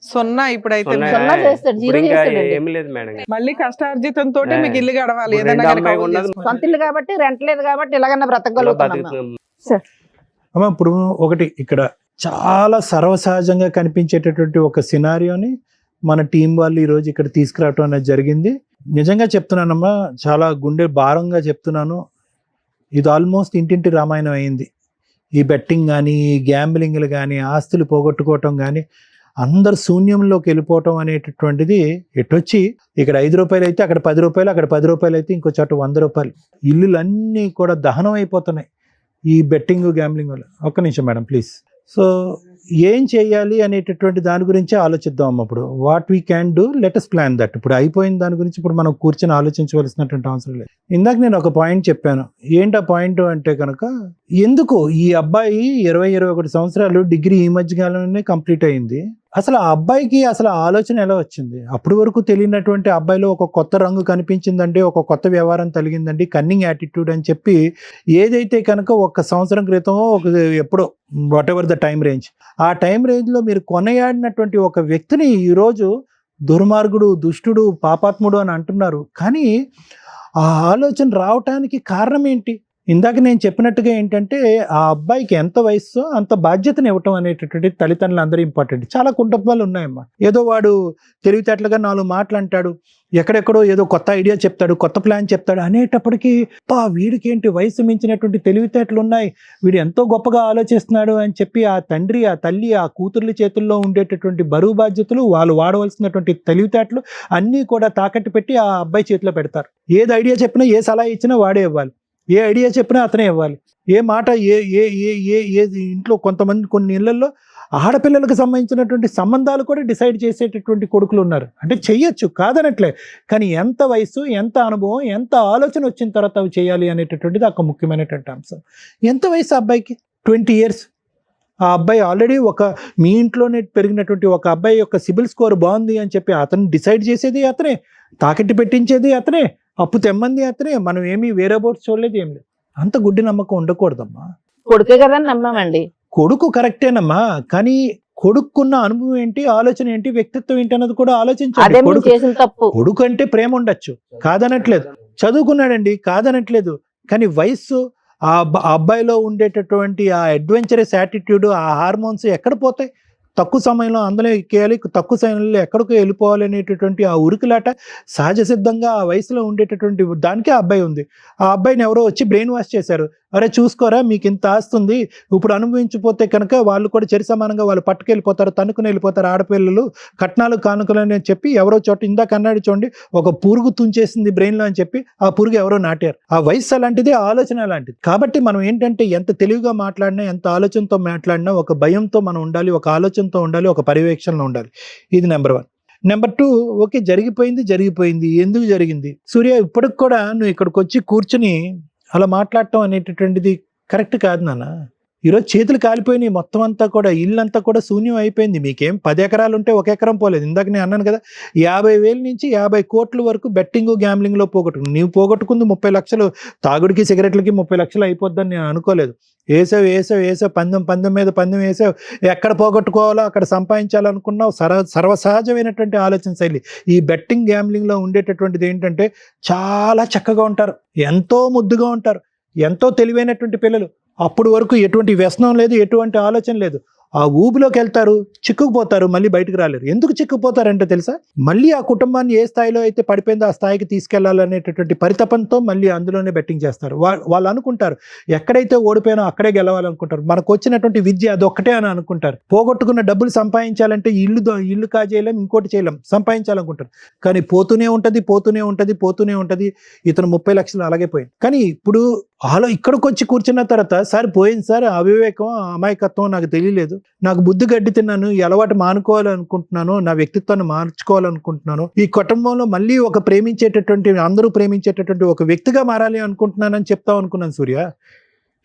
సున్నా ఇప్పుడైతే సున్నా. సున్నా చేస్తాడు, ఇప్పుడు జీరో ఇంకా చేస్తాడండి. ఏమీ లేదు మేడం గారు. మళ్ళీ కష్టార్జితంతో మీకు ఇల్లు గడవాలి, ఇప్పుడు ఏదైనా రెండో కానీ అమ్మాయి కౌలు ఉన్నది. చేసుకొని. సొంత ఇల్లు కాబట్టి రెంట్ లేదు కాబట్టి ఇలాగన్నా ఇలా బ్రతకగలుగుతున్నాం మేము. బతుకుతున్నాం. అమ్మ ఇప్పుడు ఒకటి ఇక్కడ చాలా సర్వసహజంగా కనిపించేటటువంటి ఒక సినారియోని మన టీం వాళ్ళు ఈరోజు ఇక్కడ తీసుకురావటం అనేది జరిగింది. నిజంగా చెప్తున్నానమ్మా, చాలా గుండె భారంగా చెప్తున్నాను. ఇది ఆల్మోస్ట్ ఇంటింటి రామాయణం అయింది. ఈ బెట్టింగ్ కానీ, ఈ గ్యాంబ్లింగ్లు కానీ, ఆస్తులు పోగొట్టుకోవటం కానీ, అందరు శూన్యంలోకి వెళ్ళిపోవటం అనేటటువంటిది ఎటొచ్చి ఇక్కడ 5 రూపాయలు అయితే అక్కడ 10 రూపాయలు, అక్కడ 10 రూపాయలు అయితే ఇంకో చోట 100 రూపాయలు. ఇల్లులన్నీ కూడా దహనం అయిపోతున్నాయి ఈ బెట్టింగ్ గ్యాంబ్లింగ్ వల్ల. ఒక్క నిమిషం మేడం ప్లీజ్. సో ఏం చేయాలి అనేటటువంటి దాని గురించి ఆలోచిద్దాం అమ్మ. ఇప్పుడు what we can do, let us plan that. ఇప్పుడు అయిపోయిన దాని గురించి ఇప్పుడు మనం కూర్చొని ఆలోచించవలసినటువంటి అవసరం లేదు. ఇందాక నేను ఒక పాయింట్ చెప్పాను. ఏంటి ఆ పాయింట్ అంటే కనుక, ఎందుకు ఈ అబ్బాయి 20-21 సంవత్సరాలు డిగ్రీ ఈ మధ్యకాలంలోనే కంప్లీట్ అయింది. అసలు ఆ అబ్బాయికి అసలు ఆలోచన ఎలా వచ్చింది? అప్పటి వరకు తెలియనటువంటి అబ్బాయిలో ఒక కొత్త రంగు కనిపించిందండి, ఒక కొత్త వ్యవహారం కలిగిందండి, కన్నింగ్ యాటిట్యూడ్ అని చెప్పి ఏదైతే కనుక 1 సంవత్సరం క్రితం ఎప్పుడో what ever the time range, ఆ టైం రేంజ్లో మీరు కొనయాడినటువంటి ఒక వ్యక్తిని ఈరోజు దుర్మార్గుడు, దుష్టుడు, పాపాత్ముడు అని అంటున్నారు. కానీ ఆ ఆలోచన రావటానికి కారణం ఏంటి? ఇందాక నేను చెప్పినట్టుగా ఏంటంటే, ఆ అబ్బాయికి ఎంత వయస్సో అంత బాధ్యతను ఇవ్వటం అనేటటువంటి తల్లిదండ్రులు అందరూ ఇంపార్టెంట్. చాలా కుటుంబాలు ఉన్నాయమ్మా. ఏదో వాడు తెలివితేటలుగా 4 మాటలు అంటాడు, ఎక్కడెక్కడో ఏదో కొత్త ఐడియా చెప్తాడు, కొత్త ప్లాన్ చెప్తాడు అనేటప్పటికీ వీడికి ఏంటి వయసు మించినటువంటి తెలివితేటలు ఉన్నాయి, వీడు ఎంతో గొప్పగా ఆలోచిస్తున్నాడు అని చెప్పి ఆ తండ్రి, ఆ తల్లి, ఆ కూతుర్ల చేతుల్లో ఉండేటటువంటి బరువు బాధ్యతలు, వాళ్ళు వాడవలసినటువంటి తెలివితేటలు అన్నీ కూడా తాకట్టు పెట్టి ఆ అబ్బాయి చేతిలో పెడతారు. ఏది ఐడియా చెప్పినా, ఏ సలహా ఇచ్చినా వాడే ఇవ్వాలి, ఏ ఐడియా చెప్పినా అతనే ఇవ్వాలి, ఏ మాట ఏ ఇంట్లో కొంతమంది కొన్ని ఇళ్లలో ఆడపిల్లలకు సంబంధించినటువంటి సంబంధాలు కూడా డిసైడ్ చేసేటటువంటి కొడుకులు ఉన్నారు. అంటే చెయ్యొచ్చు, కాదనట్లే, కానీ ఎంత వయసు, ఎంత అనుభవం, ఎంత ఆలోచన వచ్చిన తర్వాత అవి చేయాలి అనేటటువంటిది ఒక ముఖ్యమైనటువంటి అంశం. ఎంత వయసు అబ్బాయికి? 20 years. ఆ అబ్బాయి ఆల్రెడీ మీ ఇంట్లోనే పెరిగినటువంటి ఒక అబ్బాయి యొక్క సిబిల్ స్కోర్ బాగుంది అని చెప్పి అతను డిసైడ్ చేసేది అతనే, తాకట్టు పెట్టించేది అతనే, అప్పు తెమ్మంది అతనే. మనం ఏమీ వేరే బోర్డ్స్ చూడలేదు, ఏం లేదు. అంత గుడ్డి నమ్మకం ఉండకూడదమ్మా. కొడుకే కదా అని నమ్మామండి. కొడుకు కరెక్టేనమ్మా, కానీ కొడుకున్న అనుభవం ఏంటి, ఆలోచన ఏంటి, వ్యక్తిత్వం ఏంటి అన్నది కూడా అదే ఆలోచించాలి. మేము కొడుకు చేసిన తప్పు. కొడుకు అంటే ప్రేమ ఉండొచ్చు, కాదనట్లేదు, చదువుకున్నాడండి, కాదనట్లేదు, కానీ వయస్సు, ఆ అబ్బాయిలో ఉండేటటువంటి ఆ అడ్వెంచరస్ యాటిట్యూడ్, ఆ హార్మోన్స్ ఎక్కడ పోతాయి? తక్కువ సమయంలో అందులో ఎక్కేయాలి, తక్కువ సమయంలో ఎక్కడికో వెళ్ళిపోవాలి అనేటటువంటి ఆ ఉరుకులాట సహజ సిద్ధంగా ఆ వయసులో ఉండేటటువంటి దానికే ఆ అబ్బాయి ఉంది. ఆ అబ్బాయిని ఎవరో వచ్చి బ్రెయిన్ వాష్ చేశారు. అరే చూసుకోరా, మీకు ఇంత ఆస్తుంది, ఇప్పుడు అనుభవించిపోతే కనుక వాళ్ళు కూడా చెరి సమానంగా వాళ్ళు పట్టుకెళ్ళిపోతారు, తన్నుకుని వెళ్ళిపోతారు ఆడపిల్లలు, కట్నాలు కానుకలు అని చెప్పి ఎవరో చోట ఇందాక అన్నాడు చూడండి, ఒక పురుగు తుంచేసింది బ్రెయిన్లో అని చెప్పి ఆ పురుగు ఎవరో నాటారు. ఆ వయసు అలాంటిది, ఆ ఆలోచన అలాంటిది. కాబట్టి మనం ఏంటంటే ఎంత తెలివిగా మాట్లాడినా, ఎంత ఆలోచనతో మాట్లాడినా ఒక భయంతో మనం ఉండాలి, ఒక ఆలోచనతో ఉండాలి, ఒక పర్యవేక్షణలో ఉండాలి. ఇది నెంబర్ 1. నెంబర్ 2, ఓకే జరిగిపోయింది, ఎందుకు జరిగింది? సూర్య, ఇప్పటికి కూడా నువ్వు ఇక్కడికి వచ్చి కూర్చుని అలా మాట్లాడటం అనేటటువంటిది కరెక్ట్ కాదు నాన్న. ఈరోజు చేతులు కాలిపోయినాయి, మొత్తం అంతా కూడా ఇల్లంతా కూడా శూన్యం అయిపోయింది. మీకేం 10 ఎకరాలు ఉంటే 1 ఎకరం పోలేదు. ఇందాక నేను అన్నాను కదా, 50,000 నుంచి 50 కోట్ల వరకు బెట్టింగ్ గ్యాంబ్లింగ్లో పోగొట్టుకుంది. నీవు పోగొట్టుకుంది 30 లక్షలు, తాగుడికి సిగరెట్లకి 30 లక్షలు అయిపోద్దని నేను అనుకోలేదు. వేసావు పందెం మీద పందెం వేసావు, ఎక్కడ పోగొట్టుకోవాలో అక్కడ సంపాదించాలనుకున్నావు. సర్వసహజమైనటువంటి ఆలోచన శైలి. ఈ బెట్టింగ్ గ్యాంబ్లింగ్లో ఉండేటటువంటిది ఏంటంటే చాలా చక్కగా ఉంటారు, ఎంతో ముద్దుగా ఉంటారు, ఎంతో తెలివైనటువంటి పిల్లలు. అప్పుడు వరకు ఎటువంటి వ్యసనం లేదు, ఎటువంటి ఆలోచన లేదు. ఆ ఊబిలోకి వెళ్తారు, చిక్కుకుపోతారు, మళ్ళీ బయటకు రాలేరు. ఎందుకు చిక్కుకుపోతారంటే తెలుసా, మళ్ళీ ఆ కుటుంబాన్ని ఏ స్థాయిలో అయితే పడిపోయిందో ఆ స్థాయికి తీసుకెళ్లాలనేటటువంటి పరితపంతో మళ్ళీ అందులోనే బెట్టింగ్ చేస్తారు. వాళ్ళు అనుకుంటారు ఎక్కడైతే ఓడిపోయినో అక్కడే గెలవాలనుకుంటారు. మనకు వచ్చినటువంటి విద్య అదొక్కటే అని అనుకుంటారు. పోగొట్టుకున్న డబ్బులు సంపాదించాలంటే ఇల్లు కాజేయలేం, ఇంకోటి చేయలేం, సంపాదించాలనుకుంటారు. కానీ పోతూనే ఉంటది. ఇతను 30 లక్షలు అలాగే పోయింది. కానీ ఇప్పుడు ఇక్కడికి వచ్చి కూర్చున్న తర్వాత సార్ పోయింది సార్, అవివేకం అమాయకత్వం నాకు తెలియలేదు, నాకు బుద్ధి గడ్డి తిన్నాను, ఈ అలవాటు మానుకోవాలనుకుంటున్నాను, నా వ్యక్తిత్వాన్ని మార్చుకోవాలనుకుంటున్నాను, ఈ కుటుంబంలో మళ్ళీ ఒక అందరూ ప్రేమించేటటువంటి ఒక వ్యక్తిగా మారాలి అనుకుంటున్నానని చెప్తావు అనుకున్నాను సూర్య.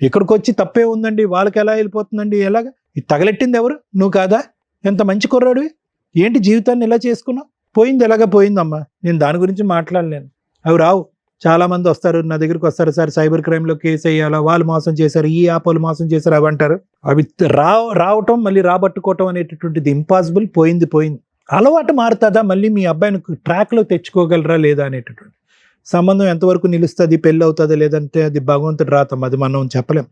ఇక్కడికి వచ్చి తప్పే ఉందండి, వాళ్ళకి ఎలా వెళ్ళిపోతుందండి, ఎలాగా ఇది తగలెట్టింది ఎవరు, నువ్వు కాదా? ఎంత మంచి కుర్రాడివి, ఏంటి జీవితాన్ని ఇలా చేసుకున్నావు? పోయింది ఎలాగా పోయిందమ్మా, నేను దాని గురించి మాట్లాడలేను. అవి రావు. చాలా మంది వస్తారు నా దగ్గరికి, వస్తారు సార్ సైబర్ క్రైమ్ లో కేసు వేయాలా, వాళ్ళు మోసం చేశారు, ఈ యాప్ వాళ్ళు మోసం చేశారు, అవి అంటారు. అవి రావటం మళ్ళీ రాబట్టుకోవటం అనేటటువంటిది ఇంపాసిబుల్. పోయింది. అలవాటు మారుతుందా, మళ్ళీ మీ అబ్బాయిని ట్రాక్ లో తెచ్చుకోగలరా లేదా అనేటటువంటి సంబంధం ఎంతవరకు నిలుస్తుంది, పెళ్ళి అవుతుందా లేదంటే అది భగవంతుడు రాతం, అది మనం చెప్పలేం.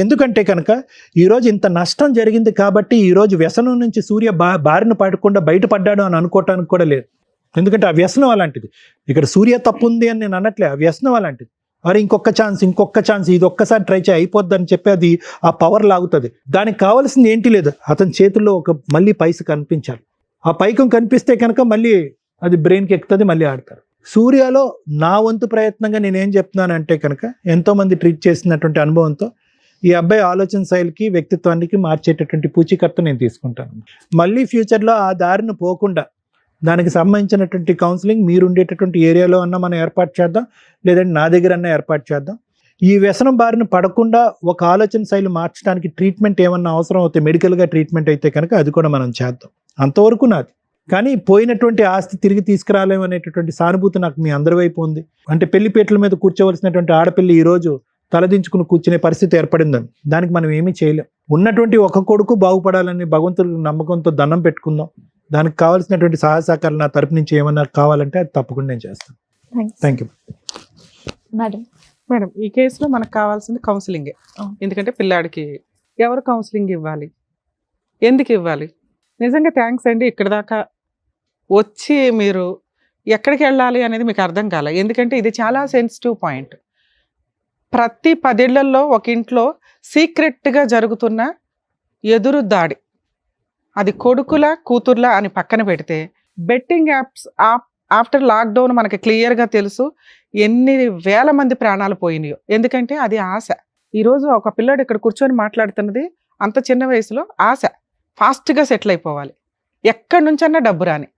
ఎందుకంటే కనుక ఈరోజు ఇంత నష్టం జరిగింది కాబట్టి ఈరోజు వ్యసనం నుంచి సూర్య బారిన పడకుండా బయటపడ్డాడు అని అనుకోవటానికి కూడా లేదు. ఎందుకంటే ఆ వ్యసనం అలాంటిది. ఇక్కడ సూర్య తప్పు ఉంది అని నేను అనట్లే, ఆ వ్యసనం అలాంటిది. అరే ఇంకొక ఛాన్స్, ఇది ఒక్కసారి ట్రై చేయి అయిపోద్ది అని చెప్పి అది ఆ పవర్ లాగుతుంది. దానికి కావాల్సింది ఏంటి లేదు, అతని చేతుల్లో మళ్ళీ పైస కనిపించాలి. ఆ పైకం కనిపిస్తే కనుక మళ్ళీ అది బ్రెయిన్కి ఎక్కుతుంది, మళ్ళీ ఆడతారు. సూర్యలో నా వంతు ప్రయత్నంగా నేనేం చెప్తున్నానంటే కనుక ఎంతోమంది ట్రీట్ చేసినటువంటి అనుభవంతో ఈ అబ్బాయి ఆలోచన శైలికి వ్యక్తిత్వానికి మార్చేటటువంటి పూచీకత్తు నేను తీసుకుంటాను. మళ్ళీ ఫ్యూచర్లో ఆ దారిని పోకుండా దానికి సంబంధించినటువంటి కౌన్సిలింగ్ మీరు ఉండేటటువంటి ఏరియాలో అన్నా మనం ఏర్పాటు చేద్దాం, లేదంటే నా దగ్గర అన్నా ఏర్పాటు చేద్దాం. ఈ వ్యసనం బారిన పడకుండా ఒక ఆలోచన శైలి మార్చడానికి ట్రీట్మెంట్ ఏమన్నా అవసరం అవుతే, మెడికల్గా ట్రీట్మెంట్ అయితే కనుక అది కూడా మనం చేద్దాం. అంతవరకు నాది. కానీ పోయినటువంటి ఆస్తి తిరిగి తీసుకురాలేము అనేటటువంటి సానుభూతి నాకు మీ అందరి వైపు ఉంది. అంటే పెళ్లిపేటల మీద కూర్చోవలసినటువంటి ఆడపిల్లి ఈరోజు తలదించుకుని కూర్చునే పరిస్థితి ఏర్పడిందని, దానికి మనం ఏమీ చేయలేం. ఉన్నటువంటి ఒక కొడుకు బాగుపడాలని భగవంతుడి నమ్మకంతో దండం పెట్టుకుందాం. దానికి కావాల్సినటువంటి సహాయ సహకారాలు నా తరపు నుంచి ఏమన్నా కావాలంటే అది తప్పకుండా నేను చేస్తాను. Thank you madam. ఈ కేసులో మనకు కావాల్సింది కౌన్సిలింగే. ఎందుకంటే పిల్లాడికి ఎవరు కౌన్సిలింగ్ ఇవ్వాలి, ఎందుకు ఇవ్వాలి? నిజంగా థ్యాంక్స్ అండి. ఇక్కడ దాకా వచ్చి మీరు ఎక్కడికి వెళ్ళాలి అనేది మీకు అర్థం కాలే. ఎందుకంటే ఇది చాలా సెన్సిటివ్ పాయింట్. ప్రతి 10 ఏళ్లలో ఒక ఇంట్లో సీక్రెట్గా జరుగుతున్న ఎదురు దాడి, అది కొడుకుల కూతుర్ల అని పక్కన పెడితే, బెట్టింగ్ యాప్స్ ఆఫ్టర్ లాక్డౌన్ మనకి క్లియర్గా తెలుసు ఎన్ని వేల మంది ప్రాణాలు పోయినాయో. ఎందుకంటే అది ఆశ. ఈరోజు ఒక పిల్లాడు ఇక్కడ కూర్చొని మాట్లాడుతున్నది అంత చిన్న వయసులో ఆశ, ఫాస్ట్గా సెటిల్ అయిపోవాలి, ఎక్కడి నుంచన్నా డబ్బు రాని.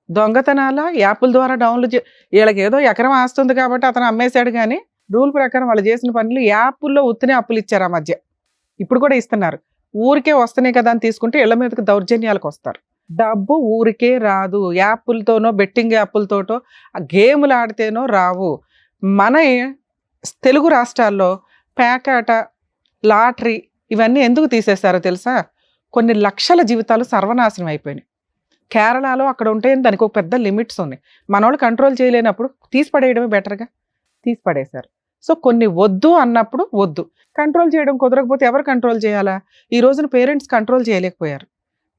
దొంగతనాల యాప్ల ద్వారా డౌన్లోడ్ వీళ్ళకి ఏదో ఎకరం ఆస్తుంది కాబట్టి అతను అమ్మేశాడు, కానీ రూల్ ప్రకారం వాళ్ళు చేసిన పనులు యాప్ల్లో ఉత్తినే అప్పులు ఇచ్చారు. ఆ మధ్య ఇప్పుడు కూడా ఇస్తున్నారు. ఊరికే వస్తున్నాయి కదా అని తీసుకుంటే ఇళ్ల మీదకి దౌర్జన్యాలకు వస్తారు. డబ్బు ఊరికే రాదు, యాప్లతోనో బెట్టింగ్ యాప్లతోటో గేములు ఆడితేనో రావు. మన తెలుగు రాష్ట్రాల్లో పేకాట, లాటరీ ఇవన్నీ ఎందుకు తీసేస్తారో తెలుసా? కొన్ని లక్షల జీవితాలు సర్వనాశనం అయిపోయినాయి. కేరళలో అక్కడ ఉంటే దానికి ఒక పెద్ద లిమిట్స్ ఉన్నాయి. మనోళ్ళు కంట్రోల్ చేయలేనప్పుడు తీసి పడేయడమే బెటర్గా, తీసి పడేశారు. సో కొన్ని వద్దు అన్నప్పుడు వద్దు. కంట్రోల్ చేయడం కుదరకపోతే ఎవరు కంట్రోల్ చేయాలా? ఈ రోజున పేరెంట్స్ కంట్రోల్ చేయలేకపోయారు.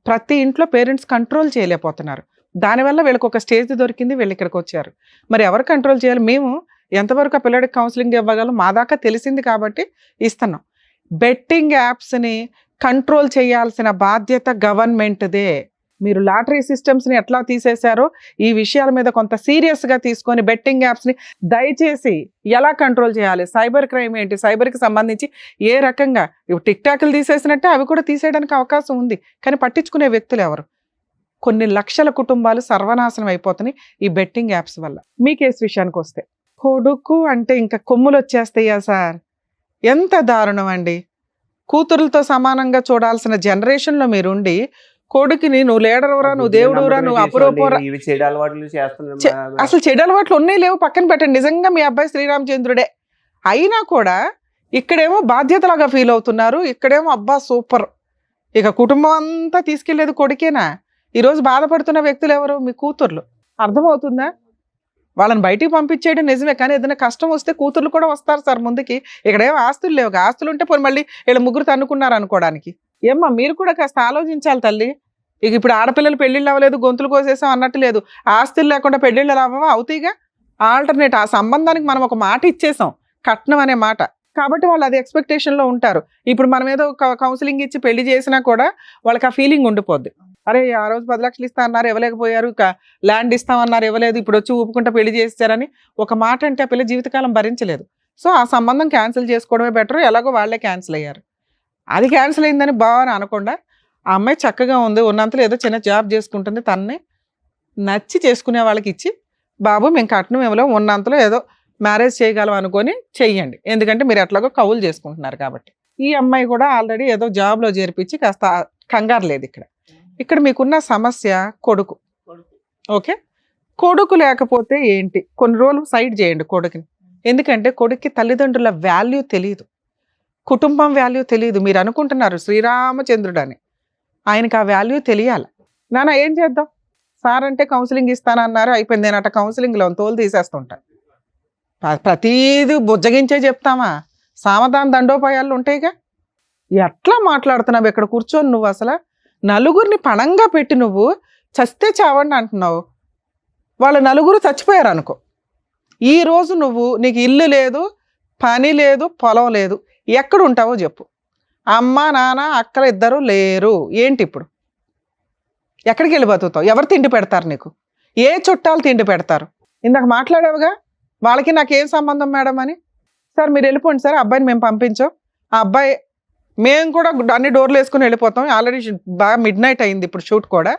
ప్రతి ఇంట్లో పేరెంట్స్ కంట్రోల్ చేయలేకపోతున్నారు. దానివల్ల వీళ్ళకి ఒక స్టేజ్ దొరికింది, వీళ్ళు ఇక్కడికి వచ్చారు. మరి ఎవరు కంట్రోల్ చేయాలి? మేము ఎంతవరకు ఆ పిల్లడికి కౌన్సిలింగ్ ఇవ్వగలం మా దాకా తెలిసింది కాబట్టి ఇస్తున్నాం. బెట్టింగ్ యాప్స్ని కంట్రోల్ చేయాల్సిన బాధ్యత గవర్నమెంట్దే. మీరు లాటరీ సిస్టమ్స్ని ఎట్లా తీసేశారో ఈ విషయాల మీద కొంత సీరియస్గా తీసుకొని బెట్టింగ్ యాప్స్ని దయచేసి ఎలా కంట్రోల్ చేయాలి, సైబర్ క్రైమ్ ఏంటి, సైబర్కి సంబంధించి ఏ రకంగా టిక్ టాక్లు తీసేసినట్టే అవి కూడా తీసేయడానికి అవకాశం ఉంది. కానీ పట్టించుకునే వ్యక్తులు ఎవరు? కొన్ని లక్షల కుటుంబాలు సర్వనాశనం అయిపోతున్నాయి ఈ బెట్టింగ్ యాప్స్ వల్ల. మీ కేసు విషయానికి వస్తే, కొడుకు అంటే ఇంకా కొమ్ములు వచ్చేస్తాయా సార్? ఎంత దారుణం అండి. కూతురులతో సమానంగా చూడాల్సిన జనరేషన్లో మీరుండి కొడుకుని నువ్వు లీడరురా, నువ్వు దేవుడురా, నువ్వు అపురూపరా. అసలు చెడు అలవాట్లు ఉన్నాయి లేవు పక్కన పెట్టండి. నిజంగా మీ అబ్బాయి శ్రీరామచంద్రుడే అయినా కూడా ఇక్కడేమో బాధ్యతలాగా ఫీల్ అవుతున్నారు, ఇక్కడేమో అబ్బా సూపర్. ఇక కుటుంబం అంతా తీసుకెళ్లేది కొడుకేనా? ఈరోజు బాధపడుతున్న వ్యక్తులు ఎవరు? మీ కూతుర్లు. అర్థమవుతుందా? వాళ్ళని బయటికి పంపించేయడం నిజమే, కానీ ఏదైనా కష్టం వస్తే కూతుర్లు కూడా వస్తారు సార్ ముందుకి. ఇక్కడేమో ఆస్తులు లేవు. ఆస్తులు ఉంటే పోనీ మళ్ళీ వీళ్ళ ముగ్గురు తన్నుకున్నారు అనుకోవడానికి. ఏమ్మా మీరు కూడా కాస్త ఆలోచించాలి తల్లి. ఇక ఇప్పుడు ఆడపిల్లలు పెళ్ళిళ్ళు అవ్వలేదు, గొంతులు కోసేసాం అన్నట్టు లేదు. ఆస్తులు లేకుండా పెళ్ళిళ్ళు అవ్వవా? అవుతాయిగా. ఆల్టర్నేట్ ఆ సంబంధానికి మనం ఒక మాట ఇచ్చేసాం, కట్నం అనే మాట. కాబట్టి వాళ్ళు అది ఎక్స్పెక్టేషన్లో ఉంటారు. ఇప్పుడు మనం ఏదో కౌన్సిలింగ్ ఇచ్చి పెళ్లి చేసినా కూడా వాళ్ళకి ఆ ఫీలింగ్ ఉండిపోద్ది. అరే ఆ రోజు 10 లక్షలు ఇస్తా అన్నారు ఇవ్వలేకపోయారు, ల్యాండ్ ఇస్తామన్నారు ఇవ్వలేదు, ఇప్పుడు వచ్చి ఊపుకుంటా పెళ్లి చేస్తారని ఒక మాట అంటే ఆ పిల్ల జీవితకాలం భరించలేదు. సో ఆ సంబంధం క్యాన్సిల్ చేసుకోవడమే బెటర్. ఎలాగో వాళ్ళే క్యాన్సిల్ అయ్యారు. అది క్యాన్సిల్ అయిందని బాగా అనకుండా ఆ అమ్మాయి చక్కగా ఉంది, ఉన్నంతలో ఏదో చిన్న జాబ్ చేసుకుంటుంది, తన్నే నచ్చి చేసుకునే వాళ్ళకి ఇచ్చి బాబు మేము కట్నం ఇవ్వలేం, ఉన్నంతలో ఏదో మ్యారేజ్ చేయగలం అనుకొని చెయ్యండి. ఎందుకంటే మీరు ఎట్లాగో కౌలు చేసుకుంటున్నారు కాబట్టి. ఈ అమ్మాయి కూడా ఆల్రెడీ ఏదో జాబ్లో చేర్పించి కాస్త కంగారు లేదు. ఇక్కడ మీకున్న సమస్య కొడుకు. ఓకే, కొడుకు లేకపోతే ఏంటి, కొన్ని రోజులు సైడ్ చేయండి కొడుకుని. ఎందుకంటే కొడుక్కి తల్లిదండ్రుల వాల్యూ తెలియదు, కుటుంబం వాల్యూ తెలియదు. మీరు అనుకుంటున్నారు శ్రీరామచంద్రుడు అని, ఆయనకి ఆ వాల్యూ తెలియాలి. నాన్న ఏం చేద్దాం, సార్ అంటే కౌన్సిలింగ్ ఇస్తానన్నారు, అయిపోయింది. నేను అట్లా కౌన్సిలింగ్లో తోలు తీసేస్తుంటా. ప్రతీది బుజ్జగించే చెప్తామా? సామధాన దండోపాయాలు ఉంటాయిగా. ఎట్లా మాట్లాడుతున్నావు ఇక్కడ కూర్చొని? నువ్వు అసలు నలుగురిని పణంగా పెట్టి నువ్వు చస్తే చావండి అంటున్నావు. వాళ్ళ నలుగురు చచ్చిపోయారు అనుకో. ఈరోజు నీకు ఇల్లు లేదు, పని లేదు, పొలం లేదు, ఎక్కడ ఉంటావో చెప్పు. అమ్మ నాన్న అక్కలు ఇద్దరు లేరు, ఏంటి ఇప్పుడు? ఎక్కడికి వెళ్ళి బతుకుతావు? ఎవరు తిండి పెడతారు నీకు? ఏ చుట్టాలు తిండి పెడతారు? ఇందాక మాట్లాడావుగా వాళ్ళకి నాకేం సంబంధం మేడం అని. సార్ మీరు వెళ్ళిపోండి సార్, అబ్బాయిని మేము పంపించాం. ఆ అబ్బాయి మేము కూడా అన్ని డోర్లు వేసుకుని వెళ్ళిపోతాం. ఆల్రెడీ బాగా మిడ్ నైట్ అయింది ఇప్పుడు షూట్ కూడా.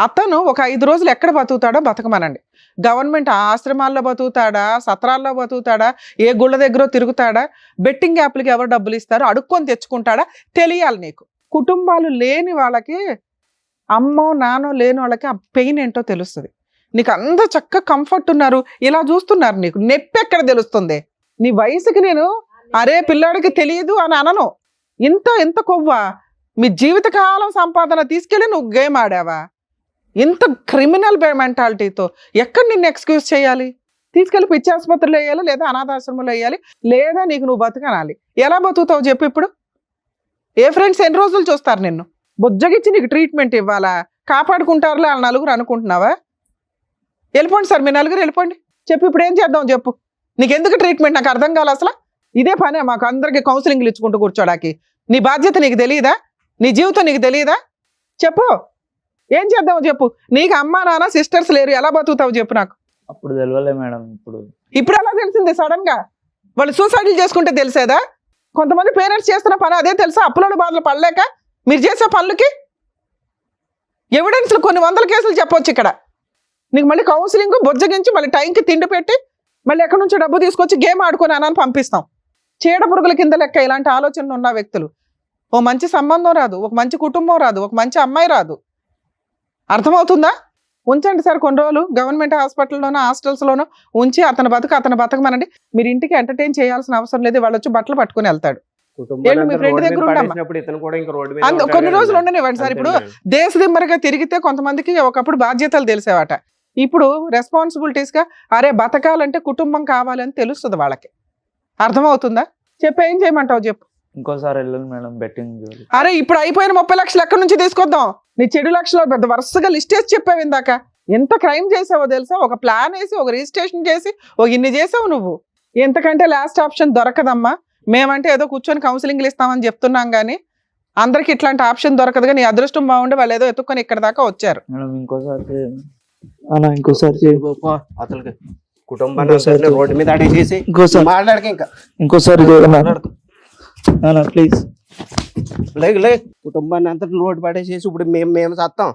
అతను ఒక 5 రోజులు ఎక్కడ బతుకుతాడో బతకమనండి. గవర్నమెంట్ ఆశ్రమాల్లో బతుకుతాడా, సత్రాల్లో బతుకుతాడా, ఏ గుళ్ళ దగ్గర తిరుగుతాడా, బెట్టింగ్ యాప్లకి ఎవరు డబ్బులు ఇస్తారో అడుక్కొని తెచ్చుకుంటాడా తెలియాలి నీకు. కుటుంబాలు లేని వాళ్ళకి, అమ్మో నానో లేని వాళ్ళకి ఆ పెయిన్ ఏంటో తెలుస్తుంది. నీకు అందరూ చక్కగా కంఫర్ట్ ఉన్నారు, ఇలా చూస్తున్నారు, నీకు నొప్పి ఎక్కడ తెలుస్తుంది? నీ వయసుకి నేను అరే పిల్లాడికి తెలియదు అని అనను. ఇంత కొవ్వా? మీ జీవితకాలం సంపాదన తీసుకెళ్ళి నువ్వు గేమ్ ఆడావా? ఇంత క్రిమినల్ మెంటాలిటీతో ఎక్కడ నిన్ను ఎక్స్క్యూజ్ చేయాలి? తీసుకెళ్ళి పిచ్చి ఆసుపత్రిలో వేయాలి, లేదా అనాథాశ్రమంలో వేయాలి, లేదా నీకు నువ్వు బతకనాలి. ఎలా బతుకుతావు చెప్పు ఇప్పుడు? ఏ ఫ్రెండ్స్ ఎన్ని రోజులు చూస్తారు నిన్ను? బొజ్జగిచ్చి నీకు ట్రీట్మెంట్ ఇవ్వాలా? కాపాడుకుంటారులే వాళ్ళ నలుగురు అనుకుంటున్నావా? వెళ్ళిపోండి సార్, మీ నలుగురు వెళ్ళిపోండి. చెప్పు ఇప్పుడు ఏం చేద్దాం చెప్పు. నీకు ఎందుకు ట్రీట్మెంట్ నాకు అర్థం కాదు అసలు. ఇదే పనే మాకు అందరికి కౌన్సిలింగ్లు ఇచ్చుకుంటూ కూర్చోడానికి. నీ బాధ్యత నీకు తెలియదా? నీ జీవితం నీకు తెలియదా? చెప్పు ఏం చేద్దామో చెప్పు. నీకు అమ్మా నాన్న సిస్టర్స్ లేరు, ఎలా బతుకుతావు చెప్పు నాకు. అప్పుడు తెలియలే మేడం. ఇప్పుడు ఎలా తెలిసింది సడన్ గా? వాళ్ళు సూసైడ్లు చేసుకుంటే తెలిసేదా? కొంతమంది పేరెంట్స్ చేస్తున్న పని అదే తెలుసా? అప్పులోని బాధలు పడలేక మీరు చేసే పనులకి ఎవిడెన్స్లు కొన్ని 100 కేసులు చెప్పొచ్చు ఇక్కడ. నీకు మళ్ళీ కౌన్సిలింగ్ బొజ్జగించి మళ్ళీ టైంకి తిండి పెట్టి మళ్ళీ ఎక్కడి నుంచో డబ్బు తీసుకొచ్చి గేమ్ ఆడుకొని అని పంపిస్తాం. చీడ పురుగుల కింద లెక్క ఇలాంటి ఆలోచనలు ఉన్న వ్యక్తులు. ఓ మంచి సంబంధం రాదు, ఒక మంచి కుటుంబం రాదు, ఒక మంచి అమ్మాయి రాదు. అర్థమవుతుందా? ఉంచండి సార్ కొన్ని రోజులు గవర్నమెంట్ హాస్పిటల్లోనో హాస్టల్స్లోనో ఉంచి అతను బతకమనండి. మీరు ఇంటికి ఎంటర్టైన్ చేయాల్సిన అవసరం లేదు. వాళ్ళు వచ్చి బట్టలు పట్టుకుని వెళ్తాడు. మీ ఫ్రెండ్ దగ్గర ఉండమ్మా, కొన్ని రోజులు ఉండనివ్వండి సార్. ఇప్పుడు దేశదిమ్మరిగా తిరిగితే కొంతమందికి ఒకప్పుడు బాధ్యతలు తెలిసేవాట. ఇప్పుడు రెస్పాన్సిబిలిటీస్ గా అరే బతకాలంటే కుటుంబం కావాలని తెలుస్తుంది వాళ్ళకి. అర్థమవుతుందా? చెప్పు ఏం చేయమంటావు చెప్పు. ఇంకోసారి వెళ్ళను మేడం బెట్టింగ్. అరే ఇప్పుడు అయిపోయిన 30 లక్షలు ఎక్కడి నుంచి తీసుకొద్దాం? నీ చెడు లక్షలు పెద్ద వరుసగా లిస్ట్ వేసి చెప్పావు ఇందాక. ఎంత క్రైమ్ చేసావో తెలుసా? ఒక ప్లాన్ వేసి, ఒక రిజిస్ట్రేషన్ చేసి, ఇన్ని చేసావు నువ్వు. ఎంతకంటే లాస్ట్ ఆప్షన్ దొరకదమ్మా. మేమంటే ఏదో కూర్చొని కౌన్సిలింగ్లు ఇస్తామని చెప్తున్నాం కానీ అందరికి ఇట్లాంటి ఆప్షన్ దొరకదు. కానీ నీ అదృష్టం బాగుండి వాళ్ళు ఏదో ఎత్తుక్కొని ఇక్కడ దాకా వచ్చారు. అతనికి కుటుంబాన్ని రోడ్డు మీద అడిగేసి మాట్లాడక ఇంకా ఇంకోసారి ప్లీజ్ కుటుంబాన్ని అంతా రోడ్డు పడేసేసి ఇప్పుడు మేము సత్తాం.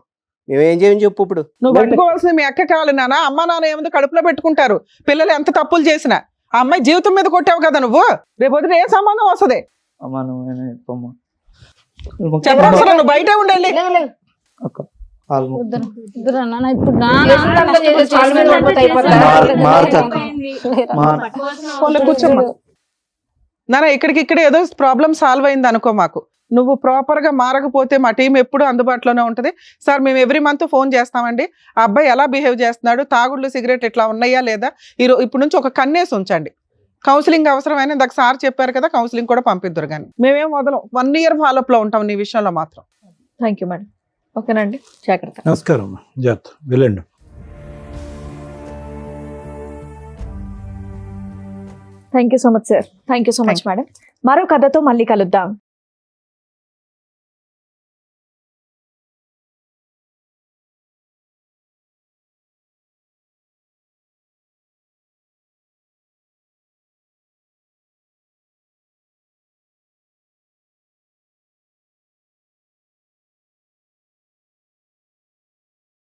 మేమేం చేయని చెప్పు. ఇప్పుడు నువ్వు పట్టుకోవాల్సింది మీ అక్క కావాలి నాన్న. అమ్మ నాన్న ఏముంది కడుపులో పెట్టుకుంటారు. పిల్లలు ఎంత తప్పులు చేసినా ఆ అమ్మాయి జీవితం మీద కొట్టావు కదా నువ్వు. రేపు వదిన ఏ సంబంధం వస్తుంది? చెప్పాల్సిన నువ్వు బయటే ఉండాలి. నాన్న ఇక్కడికిక్కడ ఏదో ప్రాబ్లం సాల్వ్ అయింది అనుకో. మాకు నువ్వు ప్రాపర్ గా మారకపోతే మా టీం ఎప్పుడు అందుబాటులోనే ఉంటుంది సార్. మేము ఎవ్రీ మంత్ ఫోన్ చేస్తామండి. ఆ అబ్బాయి ఎలా బిహేవ్ చేస్తున్నాడు, తాగుళ్ళు సిగరెట్ ఇట్లా ఉన్నాయా లేదా, ఇప్పుడు నుంచి ఒక కన్నేసి ఉంచండి. కౌన్సిలింగ్ అవసరమైన ఇందాక సార్ చెప్పారు కదా, కౌన్సిలింగ్ కూడా పంపిద్దరు. కానీ మేమేం వదలం, 1 year ఫాలోఅప్ లో ఉంటాం నీ విషయంలో మాత్రం. Thank you madam. ఓకేనండి, జాగ్రత్త. నమస్కారం అమ్మా, జాగ్రత్త, వెళ్ళండి. Thank you so much sir. Thank you so much madam. మరో కథతో మళ్ళీ కలుద్దాం.